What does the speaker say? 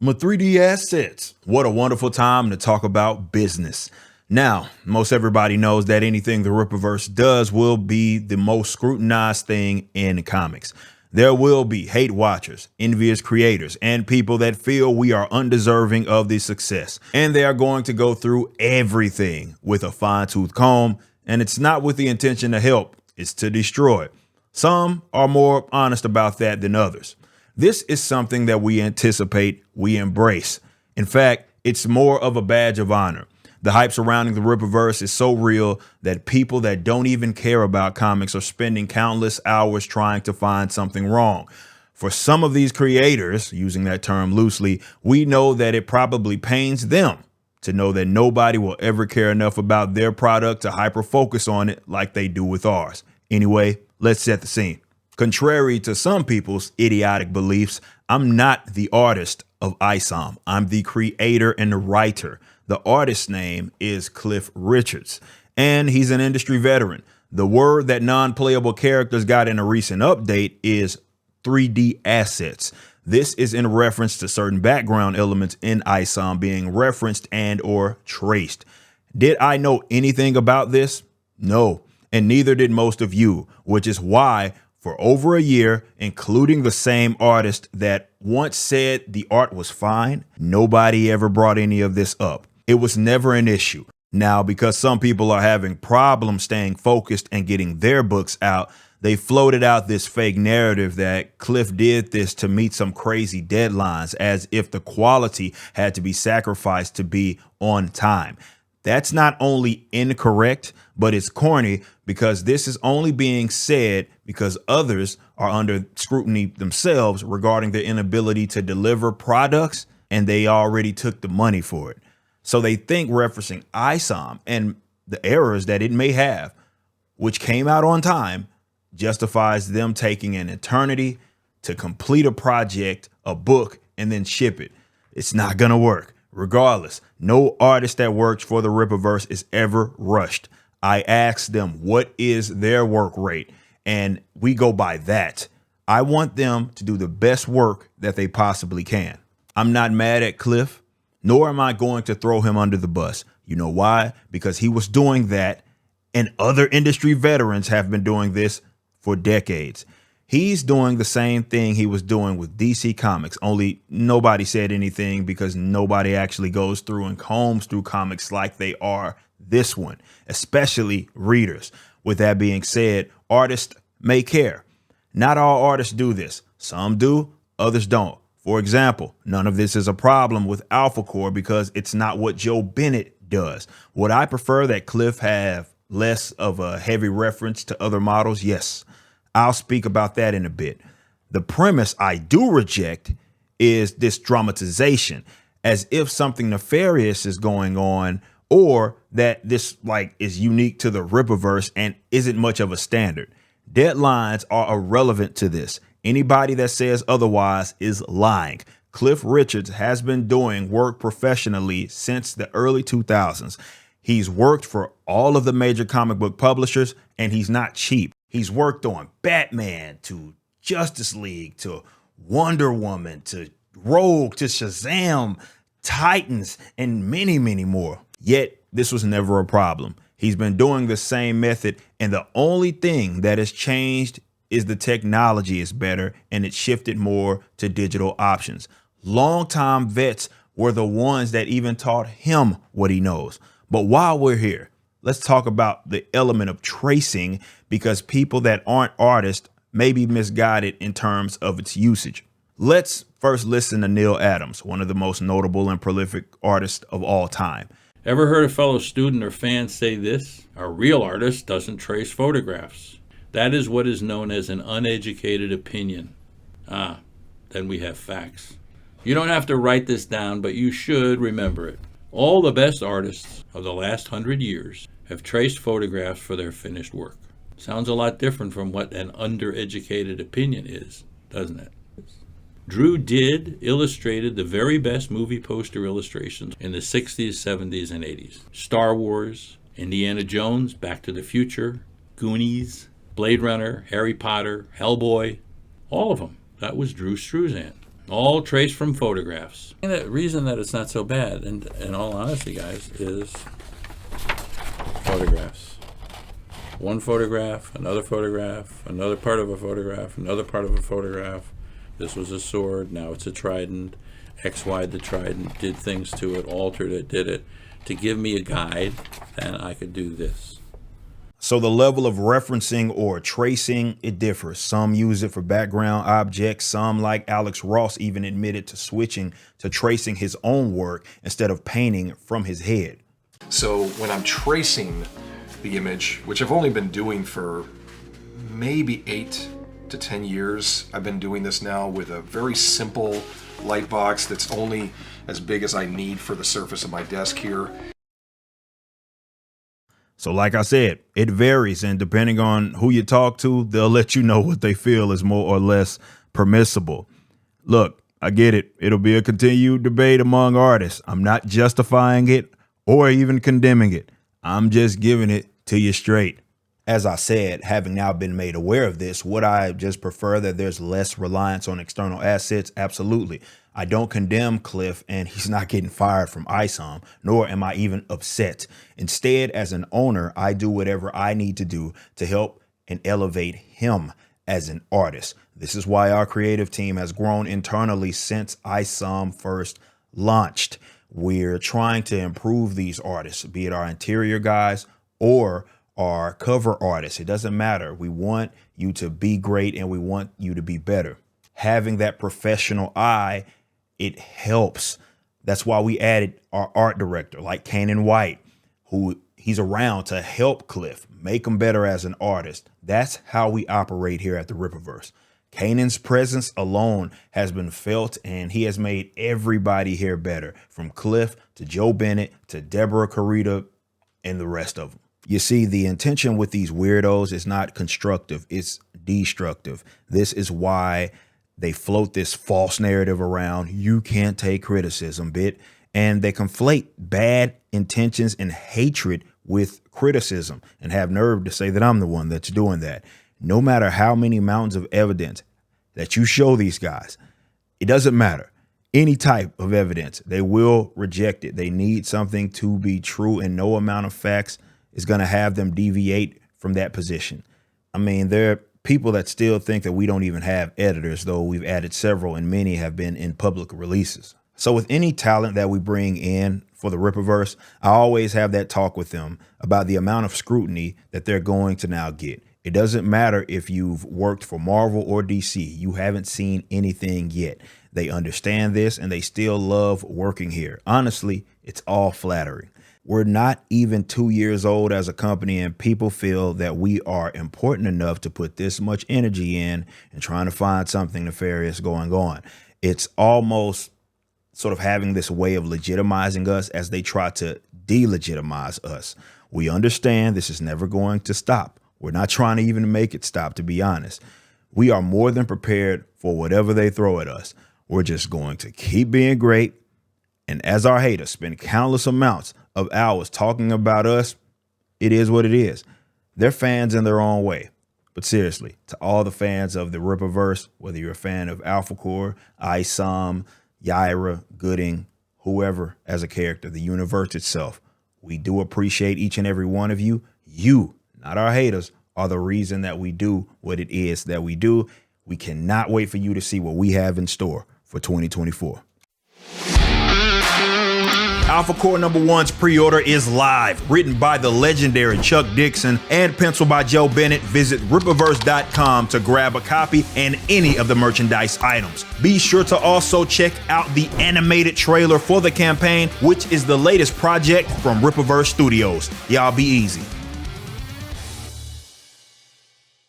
My 3D assets. What a wonderful time to talk about business. Now, most everybody knows that anything the Rippaverse does will be the most scrutinized thing in comics. There will be hate watchers, envious creators, and people that feel we are undeserving of the success. And they are going to go through everything with a fine-tooth comb, and it's not with the intention to help, it's to destroy. Some are more honest about that than others. This is something that we anticipate, we embrace. In fact, it's more of a badge of honor. The hype surrounding the Rippaverse is so real that people that don't even care about comics are spending countless hours trying to find something wrong. For some of these creators, using that term loosely, we know that it probably pains them to know that nobody will ever care enough about their product to hyper-focus on it like they do with ours. Anyway, let's set the scene. Contrary to some people's idiotic beliefs, I'm not the artist of Isom. I'm the creator and the writer. The artist's name is Cliff Richards, and he's an industry veteran. The word that non-playable characters got in a recent update is 3D assets. This is in reference to certain background elements in Isom being referenced and or traced. Did I know anything about this? No, and neither did most of you, which is why for over a year, including the same artist that once said the art was fine, nobody ever brought any of this up. It was never an issue. Now, because some people are having problems staying focused and getting their books out, they floated out this fake narrative that Cliff did this to meet some crazy deadlines, as if the quality had to be sacrificed to be on time. That's not only incorrect, but it's corny, because this is only being said because others are under scrutiny themselves regarding their inability to deliver products, and they already took the money for it. So they think referencing Isom and the errors that it may have, which came out on time, justifies them taking an eternity to complete a project, a book, and then ship it. It's not gonna work. Regardless, no artist that works for the Rippaverse is ever rushed. I asked them what is their work rate, and we go by that. I want them to do the best work that they possibly can. I'm not mad at Cliff, nor am I going to throw him under the bus. You know why? Because he was doing that, and other industry veterans have been doing this for decades. He's doing the same thing he was doing with DC Comics, only nobody said anything because nobody actually goes through and combs through comics like they are this one, especially readers. With that being said, artists may care. Not all artists do this. Some do, others don't. For example, none of this is a problem with Alpha Core because it's not what Joe Bennett does. Would I prefer that Cliff have less of a heavy reference to other models? Yes. I'll speak about that in a bit. The premise I do reject is this dramatization, as if something nefarious is going on, or that this is unique to the Rippaverse and isn't much of a standard. Deadlines are irrelevant to this. Anybody that says otherwise is lying. Cliff Richards has been doing work professionally since the early 2000s. He's worked for all of the major comic book publishers, and he's not cheap. He's worked on Batman to Justice League to Wonder Woman to Rogue to Shazam, Titans, and many, many more. Yet this was never a problem. He's been doing the same method, and the only thing that has changed is the technology is better and it shifted more to digital options. Longtime vets were the ones that even taught him what he knows. But while we're here, let's talk about the element of tracing, because people that aren't artists may be misguided in terms of its usage. Let's first listen to Neil Adams, one of the most notable and prolific artists of all time. Ever heard a fellow student or fan say this? A real artist doesn't trace photographs. That is what is known as an uneducated opinion. Then we have facts. You don't have to write this down, but you should remember it. All the best artists of the last 100 years have traced photographs for their finished work. Sounds a lot different from what an undereducated opinion is, doesn't it? Drew Did illustrated the very best movie poster illustrations in the 60s, 70s, and 80s. Star Wars, Indiana Jones, Back to the Future, Goonies, Blade Runner, Harry Potter, Hellboy, all of them. That was Drew Struzan. All traced from photographs. And the reason that it's not so bad, and in all honesty, guys, is photographs. One photograph, another photograph, another part of a photograph, another part of a photograph. This was a sword, now it's a trident. XY'd the trident, did things to it, altered it, did it, to give me a guide, then I could do this. So the level of referencing or tracing, it differs. Some use it for background objects. Some, like Alex Ross, even admitted to switching to tracing his own work instead of painting from his head. So when I'm tracing the image, which I've only been doing for maybe 8 to 10 years, I've been doing this now with a very simple light box that's only as big as I need for the surface of my desk here. So like I said, it varies, and depending on who you talk to, they'll let you know what they feel is more or less permissible. Look, I get it. It'll be a continued debate among artists. I'm not justifying it or even condemning it. I'm just giving it to you straight. As I said, having now been made aware of this, would I just prefer that there's less reliance on external assets? Absolutely. I don't condemn Cliff, and he's not getting fired from Isom, nor am I even upset. Instead, as an owner, I do whatever I need to do to help and elevate him as an artist. This is why our creative team has grown internally since Isom first launched. We're trying to improve these artists, be it our interior guys or our cover artists. It doesn't matter. We want you to be great, and we want you to be better. Having that professional eye, it helps. That's why we added our art director, like Kanan White, who he's around to help Cliff, make him better as an artist. That's how we operate here at the Rippaverse. Kanan's presence alone has been felt, and he has made everybody here better, from Cliff to Joe Bennett to Deborah Carita and the rest of them. You see, the intention with these weirdos is not constructive, it's destructive. This is why they float this false narrative around, you can't take criticism, and they conflate bad intentions and hatred with criticism and have nerve to say that I'm the one that's doing that. No matter how many mountains of evidence that you show these guys, it doesn't matter. Any type of evidence, they will reject it. They need something to be true, and no amount of facts is going to have them deviate from that position. I mean, there are people that still think that we don't even have editors, though we've added several, and many have been in public releases. So with any talent that we bring in for the Rippaverse, I always have that talk with them about the amount of scrutiny that they're going to now get. It doesn't matter if you've worked for Marvel or DC, you haven't seen anything yet. They understand this, and they still love working here. Honestly, it's all flattering. We're not even 2 years old as a company, and people feel that we are important enough to put this much energy in and trying to find something nefarious going on. It's almost sort of having this way of legitimizing us as they try to delegitimize us. We understand this is never going to stop. We're not trying to even make it stop, to be honest. We are more than prepared for whatever they throw at us. We're just going to keep being great. And as our haters spend countless amounts of hours talking about us, it is what it is. They're fans in their own way. But seriously, to all the fans of the Rippaverse, whether you're a fan of Alpha Core, Isom, Yaira, Gooding, whoever as a character, the universe itself, we do appreciate each and every one of you. You, not our haters, are the reason that we do what it is that we do. We cannot wait for you to see what we have in store for 2024. Alpha Core #1's pre-order is live. Written by the legendary Chuck Dixon and penciled by Joe Bennett. Visit Rippaverse.com to grab a copy and any of the merchandise items. Be sure to also check out the animated trailer for the campaign, which is the latest project from Rippaverse Studios. Y'all be easy.